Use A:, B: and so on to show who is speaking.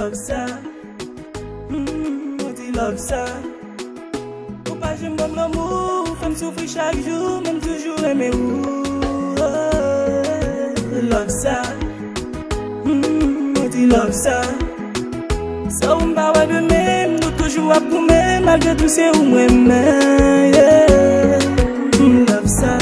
A: love ça. Moi dis love ça. Ou pas j'aime bon l'amour, femme souffrir chaque jour, même toujours aimer ou. Love ça. Moi dis love ça. Ça on va de même, nous toujours à pour même, malgré tout c'est où moi-même. Love ça.